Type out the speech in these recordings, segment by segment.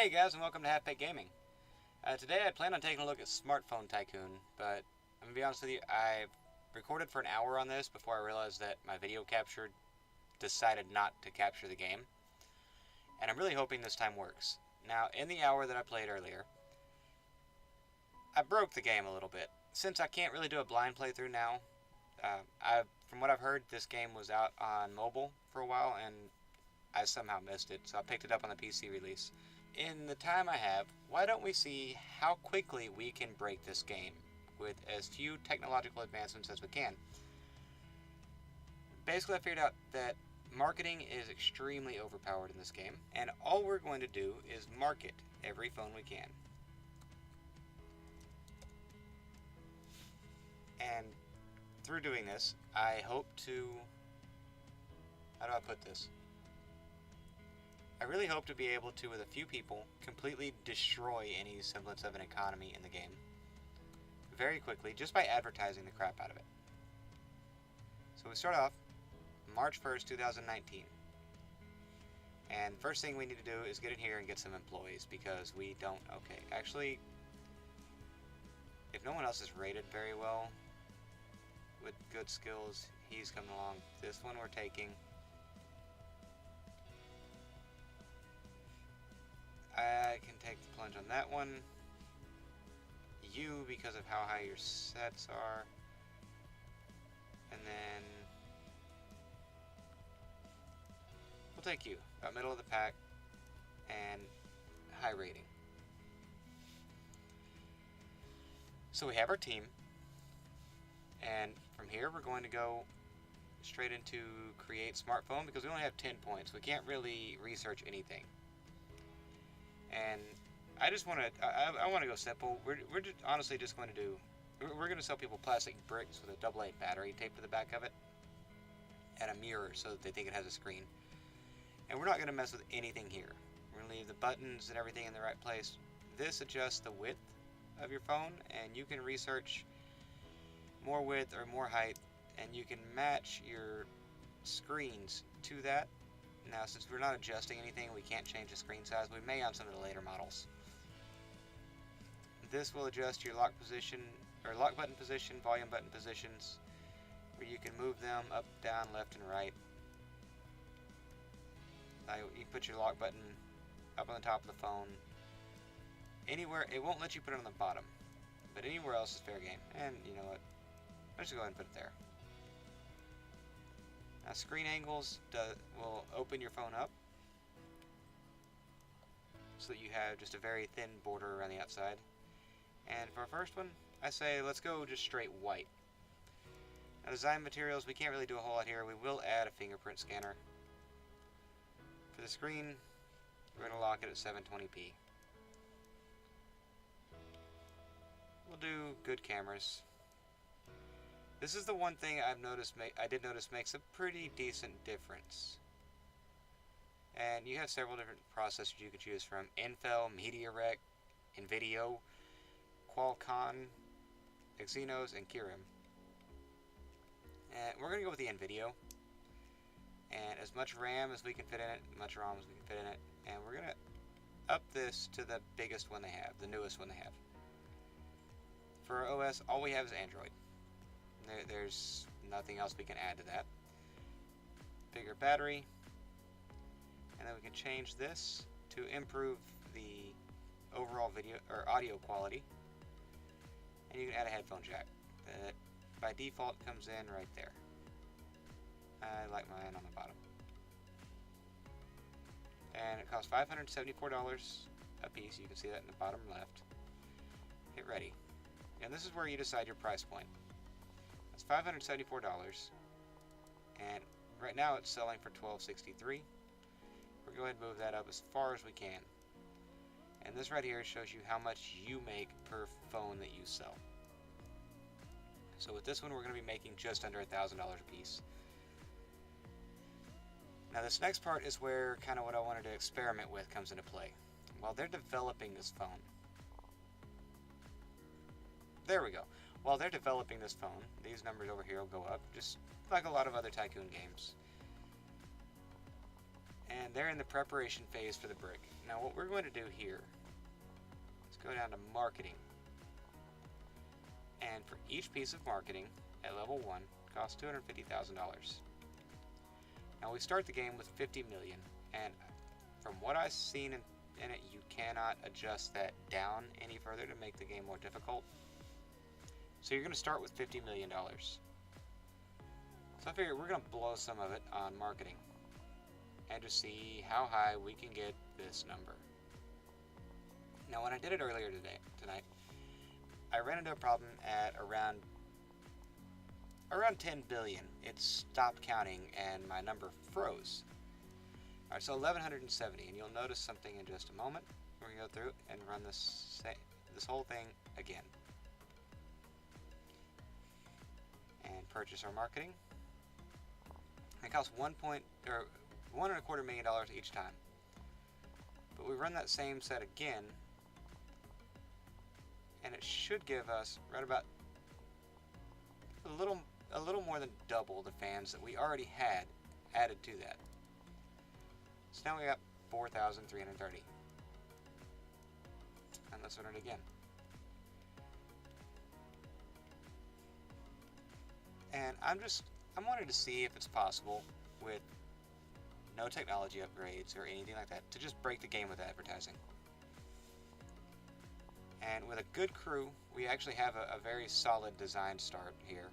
Hey guys, and welcome to Half Baked Gaming. Today I plan on taking a look at Smartphone Tycoon, but I'm going to be honest with you, I've recorded for an hour on this before I realized that my video capture decided not to capture the game. And I'm really hoping this time works. Now, in the hour that I played earlier, I broke the game a little bit. Since I can't really do a blind playthrough now, from what I've heard, this game was out on mobile for a while, and I somehow missed it, so I picked it up on the PC release. In the time I have, why don't we see how quickly we can break this game with as few technological advancements as we can. Basically, I figured out that marketing is extremely overpowered in this game, and all we're going to do is market every phone we can. And through doing this, I hope to... how do I put this? I really hope to be able to, with a few people, completely destroy any semblance of an economy in the game very quickly, just by advertising the crap out of it. So we start off March 1st, 2019. And first thing we need to do is get in here and get some employees, because we don't... okay, actually, if no one else is rated very well with good skills, he's coming along. This one we're taking. I can take the plunge on that one. You, because of how high your sets are. And then we'll take you, about middle of the pack, and high rating. So we have our team, and from here we're going to go straight into create smartphone, because we only have 10 points. We can't really research anything. And I just want to, I want to go simple. We're just honestly just going to do, we're going to sell people plastic bricks with a AA battery taped to the back of it, and a mirror so that they think it has a screen. And we're not going to mess with anything here. We're going to leave the buttons and everything in the right place. This adjusts the width of your phone, and you can research more width or more height, and you can match your screens to that. Now, since we're not adjusting anything, we can't change the screen size. We may on some of the later models. This will adjust your lock position, or lock button position, volume button positions, where you can move them up, down, left, and right. You can put your lock button up on the top of the phone. Anywhere, it won't let you put it on the bottom, but anywhere else is fair game. And you know what? Let's just go ahead and put it there. Now, screen angles will open your phone up so that you have just a very thin border around the outside. And for our first one, I say let's go just straight white. Now, design materials, we can't really do a whole lot here. We will add a fingerprint scanner. For the screen, we're going to lock it at 720p. We'll do good cameras. This is the one thing I did notice makes a pretty decent difference. And you have several different processors you could choose from: Intel, MediaRec, Nvidia, Qualcomm, Exynos, and Kirin. And we're going to go with the Nvidia. And as much RAM as we can fit in it, much ROM as we can fit in it. And we're going to up this to the biggest one they have, the newest one they have. For OS, all we have is Android. There's nothing else we can add to that. Bigger battery, and then we can change this to improve the overall video or audio quality. And you can add a headphone jack that by default comes in right there. I like mine on the bottom. And it costs $574 a piece. You can see that in the bottom left. Hit ready. And this is where you decide your price point. It's $574, and right now it's selling for $12.63. We're going to go ahead and move that up as far as we can. And this right here shows you how much you make per phone that you sell. So with this one, we're going to be making just under $1,000 a piece. Now this next part is where kind of what I wanted to experiment with comes into play. While they're developing this phone, there we go. While they're developing this phone, these numbers over here will go up, just like a lot of other Tycoon games. And they're in the preparation phase for the brick. Now what we're going to do here is go down to marketing. And for each piece of marketing at level 1 costs $250,000. Now we start the game with 50 million, and from what I've seen in it, you cannot adjust that down any further to make the game more difficult. So you're going to start with $50 million. So I figure we're going to blow some of it on marketing and just see how high we can get this number. Now when I did it earlier tonight, I ran into a problem at around 10 billion. It stopped counting and my number froze. Alright, so 1170, and you'll notice something in just a moment. We're going to go through and run this whole thing again. And purchase our marketing. It costs $1.25 million each time. But we run that same set again, and it should give us right about a little more than double the fans that we already had added to that. So now we got 4,330. And let's run it again. And I'm wanting to see if it's possible with no technology upgrades or anything like that to just break the game with advertising. And with a good crew, we actually have a very solid design start here.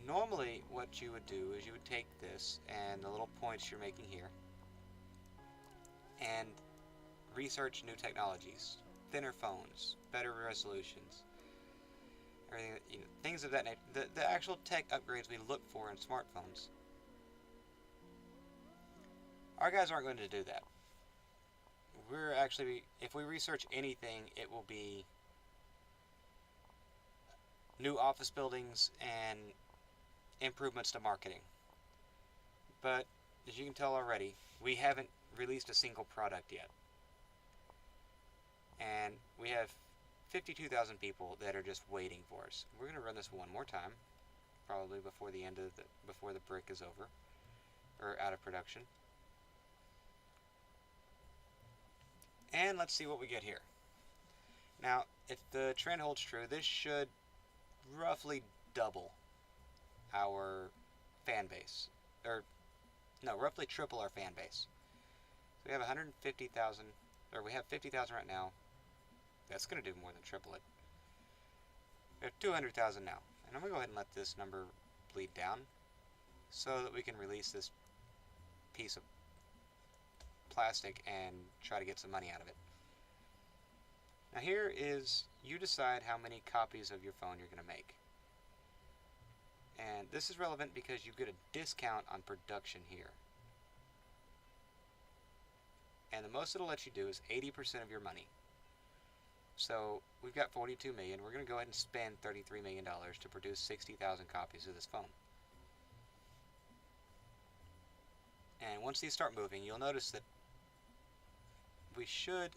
Normally what you would do is you would take this and the little points you're making here and research new technologies, thinner phones, better resolutions, everything, things of that nature, the actual tech upgrades we look for in smartphones. Our guys aren't going to do that. We're actually, if we research anything, it will be new office buildings and improvements to marketing. But as you can tell already, we haven't released a single product yet. And we have 52,000 people that are just waiting for us. We're going to run this one more time, probably before the brick is over or out of production. And let's see what we get here. Now, if the trend holds true, this should roughly double our fan base. Roughly triple our fan base. So we have 150,000, or we have 50,000 right now. That's going to do more than triple it. We have 200,000 now. And I'm going to go ahead and let this number bleed down so that we can release this piece of plastic and try to get some money out of it. Now here is, you decide how many copies of your phone you're going to make. And this is relevant because you get a discount on production here. And the most it'll let you do is 80% of your money. So we've got 42 million. We're going to go ahead and spend $33 million to produce 60,000 copies of this phone. And once these start moving, you'll notice that we should,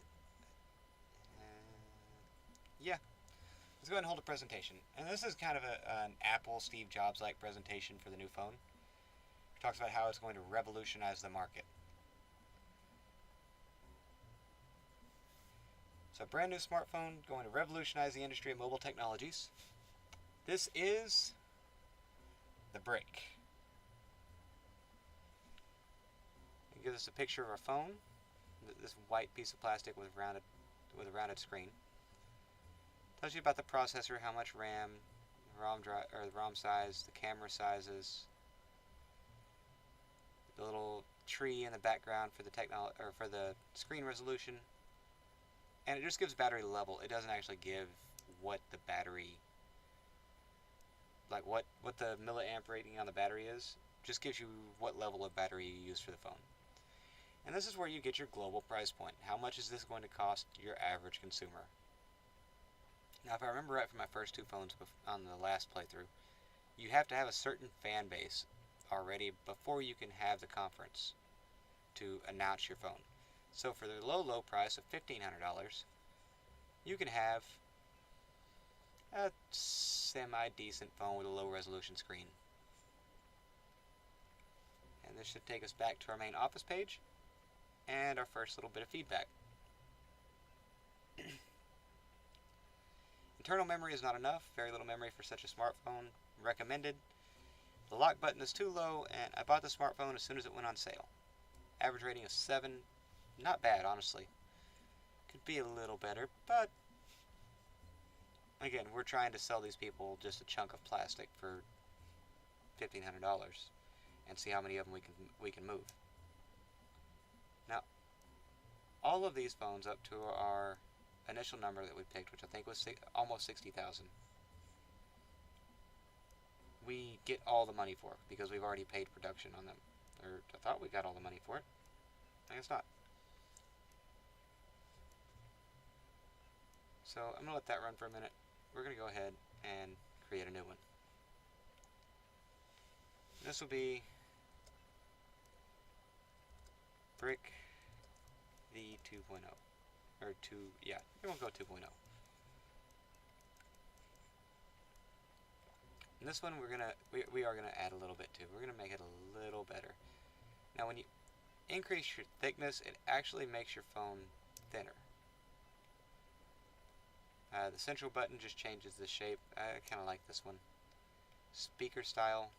let's go ahead and hold a presentation. And this is kind of an Apple Steve Jobs-like presentation for the new phone. It talks about how it's going to revolutionize the market. So a brand new smartphone going to revolutionize the industry of mobile technologies. This is the brick. It gives us a picture of our phone. This white piece of plastic with a rounded screen. Tells you about the processor, how much RAM, the ROM size, the camera sizes, the little tree in the background for the screen resolution, and it just gives battery level. It doesn't actually give what the battery, like what the milliamp rating on the battery is. Just gives you what level of battery you use for the phone. And this is where you get your global price point. How much is this going to cost your average consumer? Now, if I remember right from my first two phones on the last playthrough, you have to have a certain fan base already before you can have the conference to announce your phone. So for the low price of $1,500, you can have a semi-decent phone with a low resolution screen. And this should take us back to our main office page and our first little bit of feedback. Internal memory is not enough. Very little memory for such a smartphone. Recommended. The lock button is too low, and I bought the smartphone as soon as it went on sale. Average rating is 7. Not bad, honestly. Could be a little better, but again, we're trying to sell these people just a chunk of plastic for $1,500 and see how many of them we can move. Now, all of these phones up to our initial number that we picked, which I think was almost 60,000, we get all the money for because we've already paid production on them. Or I thought we got all the money for it. I guess not. So I'm going to let that run for a minute. We're going to go ahead and create a new one. This will be Brick the 2.0. Or 2, yeah, it won't go 2.0. And this one we are gonna add a little bit too. We're gonna make it a little better. Now when you increase your thickness, it actually makes your phone thinner. The central button just changes the shape. I kind of like this one. Speaker style,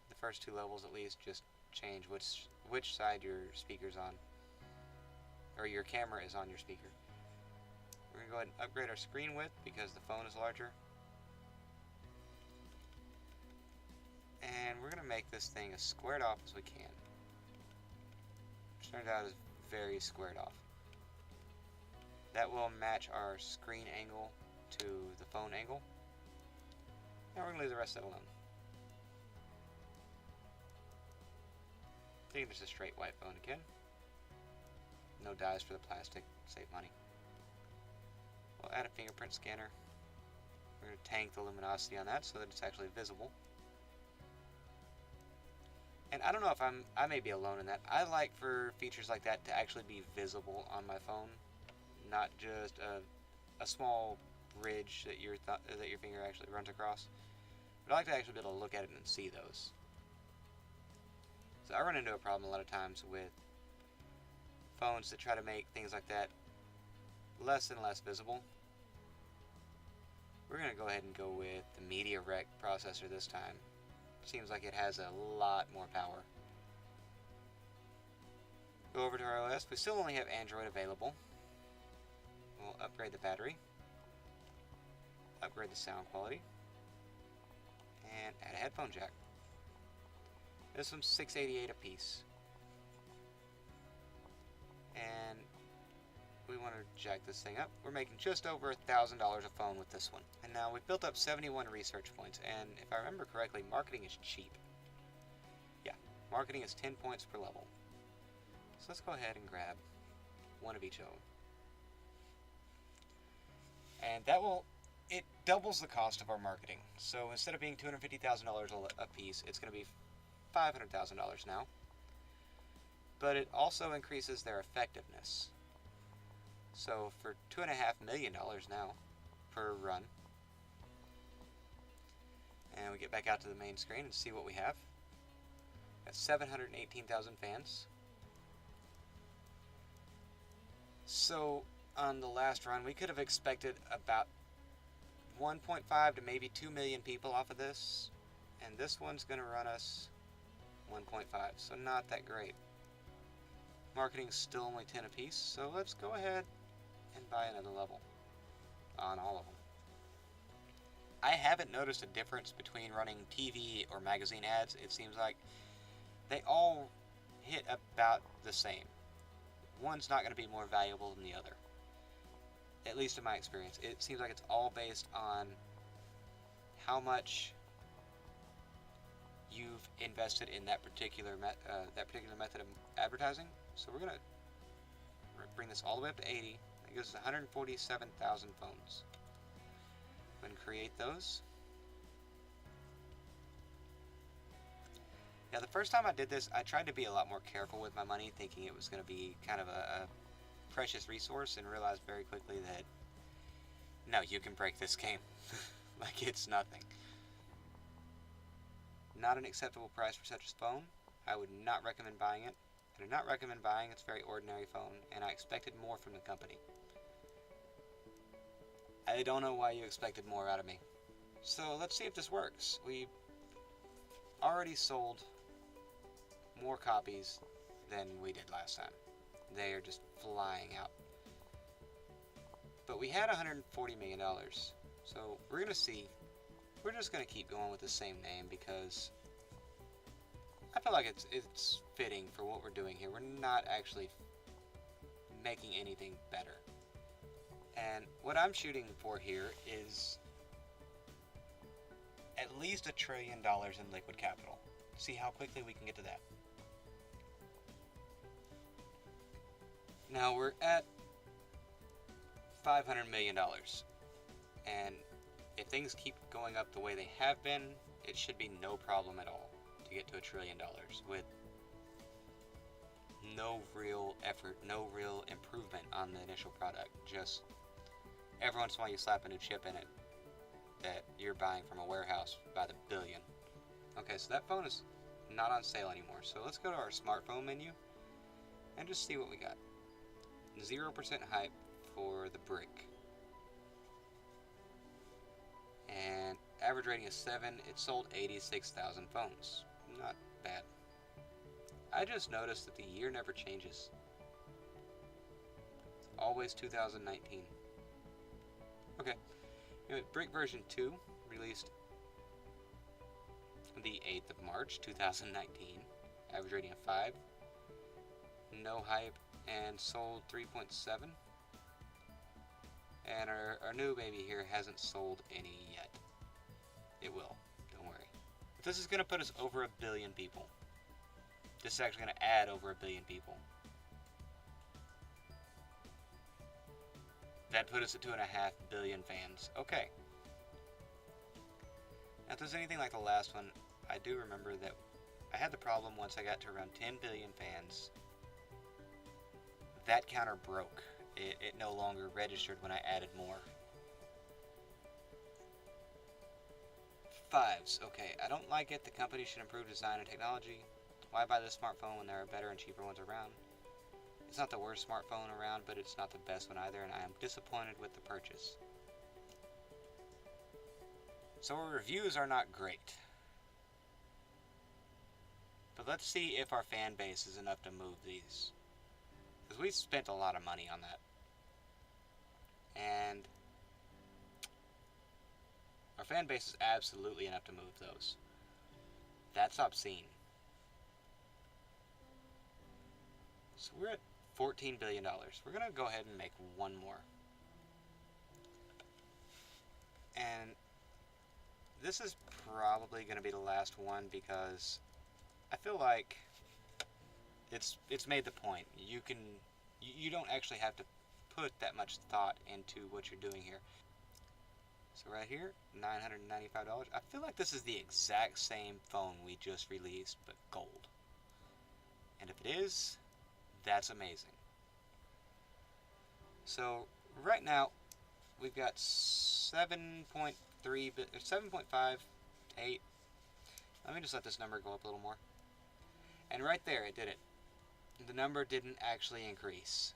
the first 2 levels at least, just change which side your speaker's on, or your camera is on your speaker. We're going to go ahead and upgrade our screen width because the phone is larger. And we're going to make this thing as squared off as we can. Which turns out is very squared off. That will match our screen angle to the phone angle. And we're going to leave the rest of it alone. I think it's a straight white phone again. No dies for the plastic, save money. We'll add a fingerprint scanner. We're going to tank the luminosity on that so that it's actually visible. And I don't know if I may be alone in that. I like for features like that to actually be visible on my phone, not just a small ridge that your finger actually runs across. But I like to actually be able to look at it and see those. So I run into a problem a lot of times with phones that try to make things like that less and less visible. We're going to go ahead and go with the MediaRec processor this time. Seems like it has a lot more power. Go over to our OS. We still only have Android available. We'll upgrade the battery, upgrade the sound quality, and add a headphone jack. This one's $688 a piece. And we want to jack this thing up. We're making just over $1,000 a phone with this one. And now we've built up 71 research points, and if I remember correctly, marketing is cheap. Yeah, marketing is 10 points per level. So let's go ahead and grab one of each of them. And it doubles the cost of our marketing. So instead of being $250,000 a piece, it's going to be $500,000 now. But it also increases their effectiveness. So for $2.5 million now per run, and we get back out to the main screen and see what we have. Got 718,000 fans. So on the last run, we could have expected about 1.5 to maybe 2 million people off of this, and this one's going to run us 1.5, so not that great. Marketing's still only 10 apiece, so let's go ahead and buy another level on all of them. I haven't noticed a difference between running TV or magazine ads. It seems like they all hit about the same. One's not going to be more valuable than the other. At least in my experience. It seems like it's all based on how much you've invested in that particular method of advertising. So we're going to bring this all the way up to 80. That gives us 147,000 phones. Go ahead and create those. Now the first time I did this, I tried to be a lot more careful with my money, thinking it was going to be kind of a precious resource, and realized very quickly that no, you can break this game. Like it's nothing. Not an acceptable price for such a phone. I would not recommend buying it. I do not recommend buying its very ordinary phone, and I expected more from the company. I don't know why you expected more out of me. So let's see if this works. We already sold more copies than we did last time. They are just flying out. But we had $140 million. So we're going to see. We're just going to keep going with the same name because I feel like it's fitting for what we're doing here. We're not actually making anything better. And what I'm shooting for here is at least $1 trillion in liquid capital. See how quickly we can get to that. Now we're at $500 million. And if things keep going up the way they have been, it should be no problem at all to get to $1 trillion with no real effort, no real improvement on the initial product. Just every once in a while you slap a new chip in it that you're buying from a warehouse by the billion. Okay, so that phone is not on sale anymore. So let's go to our smartphone menu and just see what we got. 0% hype for the brick. And average rating is 7. It sold 86,000 phones. Not bad. I just noticed that the year never changes. Always 2019. Okay. Anyway, Brick version 2 released the 8th of March 2019. Average rating of 5. No hype and sold 3.7. And our new baby here hasn't sold any yet. It will. Don't worry. But this is going to put us over 1 billion people. This is actually going to add over 1 billion people. That put us at 2.5 billion fans. Okay. Now, if there's anything like the last one, I do remember that I had the problem once I got to around 10 billion fans. That counter broke. It no longer registered when I added more. 5s. Okay, I don't like it. The company should improve design and technology. Why buy this smartphone when there are better and cheaper ones around? It's not the worst smartphone around, but it's not the best one either, and I am disappointed with the purchase. So our reviews are not great. But let's see if our fan base is enough to move these. Because we spent a lot of money on that. And our fan base is absolutely enough to move those. That's obscene. So we're at $14 billion. We're going to go ahead and make one more. And this is probably going to be the last one because I feel like it's made the point. You don't actually have to put that much thought into what you're doing here. So right here, $995. I feel like this is the exact same phone we just released, but gold. And if it is, that's amazing. So right now, we've got 7.5 to 8. Let me just let this number go up a little more. And right there, it did it. The number didn't actually increase.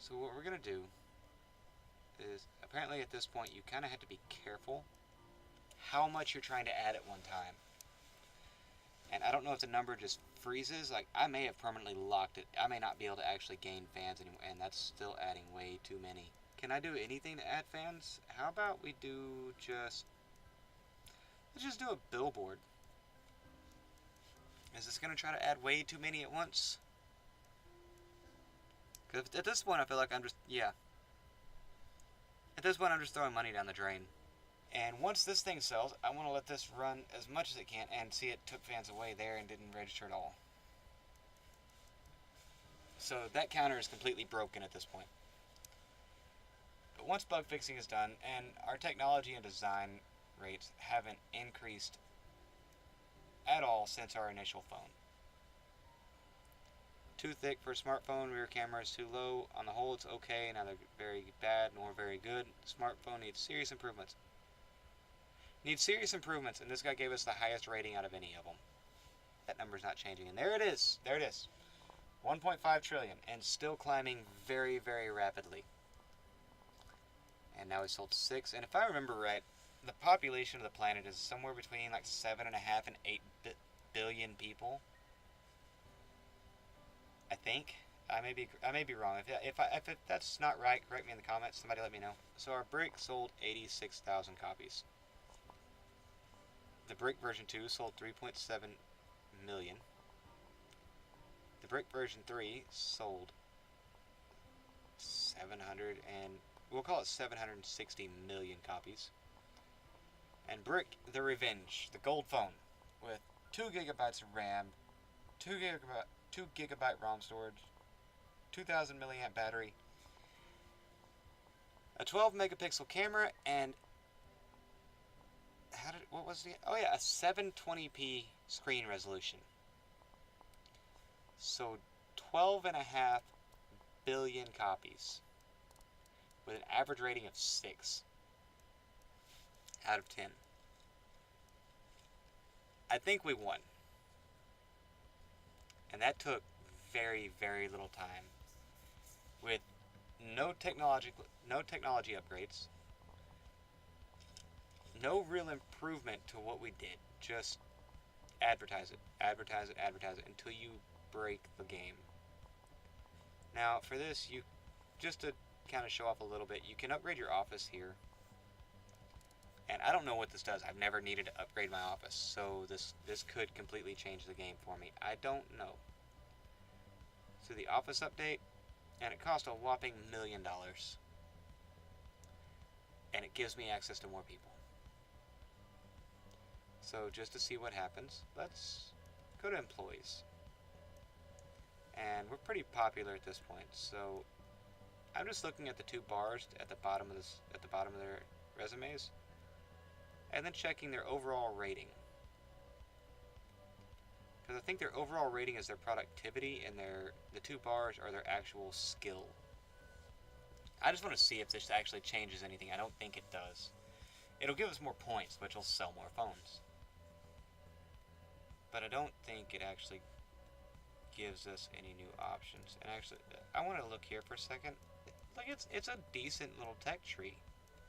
So what we're going to do is, apparently at this point, you kind of have to be careful how much you're trying to add at one time. And I don't know if the number just freezes. Like, I may have permanently locked it. I may not be able to actually gain fans anymore, and that's still adding way too many. Can I do anything to add fans? How about we do let's just do a billboard. Is this going to try to add way too many at once? Because at this point, I feel like I'm just, yeah. At this point, I'm just throwing money down the drain. And once this thing sells, I want to let this run as much as it can and see it took fans away there and didn't register at all. So that counter is completely broken at this point. But once bug fixing is done, and our technology and design rates haven't increased at all since our initial phone. Too thick for a smartphone, rear camera is too low. On the whole, it's okay, neither very bad nor very good. Smartphone needs serious improvements. And this guy gave us the highest rating out of any of them. that number's not changing. And there it is. There it is. 1.5 trillion and still climbing very, very rapidly. And now we sold 6. And if I remember right, the population of the planet is somewhere between like 7.5 and 8 billion people. I think. I may be wrong. If that's not right, correct me in the comments. Somebody let me know. So our brick sold 86,000 copies. The brick version 2 sold 3.7 million. The brick version 3 sold 700 and we'll call it 760 million copies. And Brick the Revenge, the gold phone with 2 gigabytes of RAM, 2 gigabyte ROM storage, 2000 milliamp battery, a 12 megapixel camera, and a 720p screen resolution. So 12.5 billion copies with an average rating of 6 out of 10. I think we won. And that took very, very little time. With no technology upgrades, no real improvement to what we did. Just advertise it until you break the game. Now, for this, just to kind of show off a little bit, you can upgrade your office here. And I don't know what this does. I've never needed to upgrade my office, so this could completely change the game for me. I don't know. So the office update, and it cost a whopping $1 million. And it gives me access to more people. So just to see what happens, let's go to employees. And we're pretty popular at this point, so I'm just looking at the 2 bars at the bottom of their resumes, and then checking their overall rating. Because I think their overall rating is their productivity, and the 2 bars are their actual skill. I just want to see if this actually changes anything. I don't think it does. It'll give us more points, which will sell more phones. But I don't think it actually gives us any new options. And actually, I want to look here for a second. Like, it's a decent little tech tree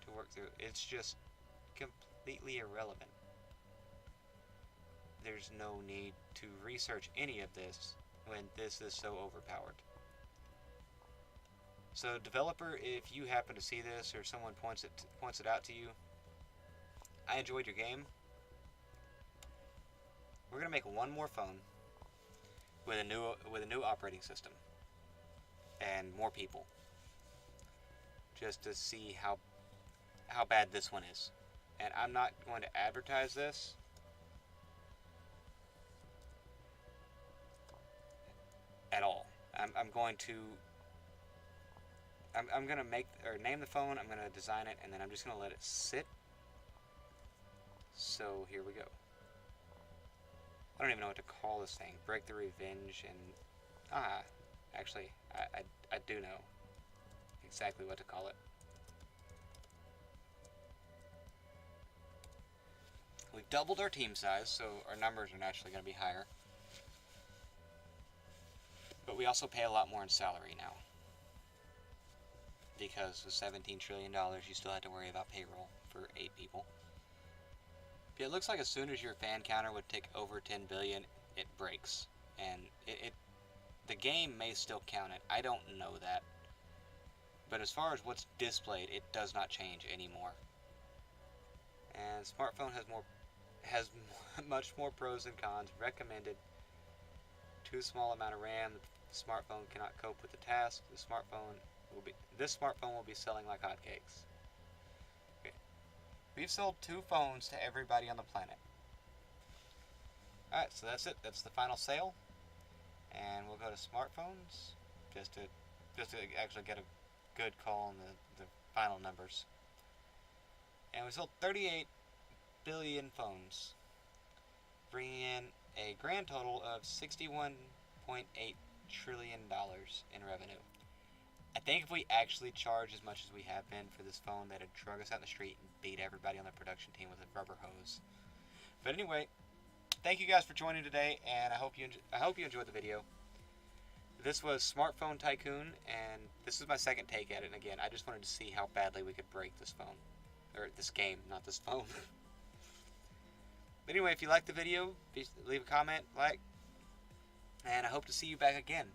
to work through. It's just completely irrelevant. There's no need to research any of this when this is so overpowered. So, developer, if you happen to see this or someone points it out to you, I enjoyed your game. We're gonna make one more phone with a new operating system and more people, just to see how bad this one is. And I'm not going to advertise this. At all. I'm going to name the phone, I'm gonna design it, and then I'm just gonna let it sit. So here we go. I don't even know what to call this thing. Break the Revenge, and actually I do know exactly what to call it. We've doubled our team size, so our numbers are naturally going to be higher. But we also pay a lot more in salary now. Because with $17 trillion, you still have to worry about payroll for 8 people. It looks like as soon as your fan counter would tick over 10 billion, it breaks. And the game may still count it. I don't know that. But as far as what's displayed, it does not change anymore. And smartphone has much more pros and cons. Recommended. Too small amount of RAM. The smartphone cannot cope with the task. This smartphone will be selling like hotcakes. Okay. We've sold 2 phones to everybody on the planet. Alright, so that's it. That's the final sale. And we'll go to smartphones just to actually get a good call on the final numbers. And we sold 38 billion phones, bringing in a grand total of $61.8 trillion in revenue. I think if we actually charge as much as we have been for this phone, that'd drug us out in the street and beat everybody on the production team with a rubber hose. But anyway, thank you guys for joining today, and I hope you enjoyed the video. This was Smartphone Tycoon, and this is my second take at it. And again, I just wanted to see how badly we could break this phone, or this game, not this phone. But anyway, if you liked the video, leave a comment, like, and I hope to see you back again.